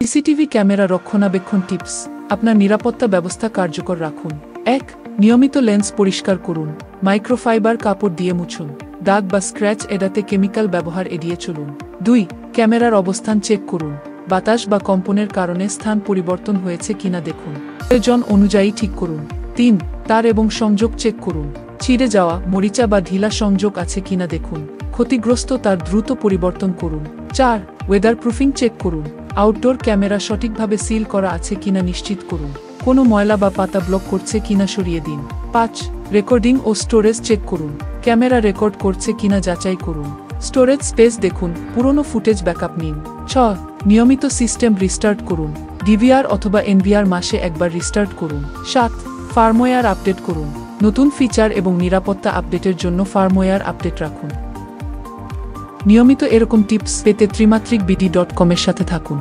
CCTV camera রক্ষণাবেক্ষণ tips. আপনার নিরাপত্তা ব্যবস্থা কার্যকর রাখুন। 1. নিয়মিত লেন্স পরিষ্কার করুন। মাইক্রোফাইবার কাপড় দিয়ে মুছুন। দাগ বা স্ক্র্যাচ এড়াতে কেমিক্যাল ব্যবহার এড়িয়ে চলুন। 2. ক্যামেরার অবস্থান চেক করুন। বাতাস বা কম্পনের কারণে স্থান পরিবর্তন হয়েছে কিনা দেখুন। প্রয়োজন অনুযায়ী ঠিক করুন। 3. তার এবং সংযোগ চেক করুন। ছিঁড়ে যাওয়া, মরিচা বা ঢিলা সংযোগ আছে কিনা দেখুন। ক্ষতিগ্রস্ত তার দ্রুত পরিবর্তন করুন। 4. ওয়েদার প্রুফিং চেক করুন। আউটডোর ক্যামেরা সঠিকভাবে সিল করা আছে কিনা নিশ্চিত করুন। কোনো ময়লা বা পাতা ব্লক করছে কিনা সরিয়ে দিন। 5. রেকর্ডিং ও স্টোরেজ চেক করুন। ক্যামেরা রেকর্ড করছে কিনা যাচাই করুন। স্টোরেজ স্পেস দেখুন, পুরনো ফুটেজ ব্যাকআপ নিন। 6. নিয়মিত সিস্টেম রিস্টার্ট করুন। ডিভিআর অথবা এনভিআর মাসে একবার রিস্টার্ট করুন। 7. ফার্মওয়্যার আপডেট করুন। নতুন ফিচার এবং নিরাপত্তা আপডেটের জন্য ফার্মওয়্যার আপডেট রাখুন। নিয়মিত এরকম টিপস পেতে ত্রিমাত্রিক বিডি.com এর সাথে থাকুন।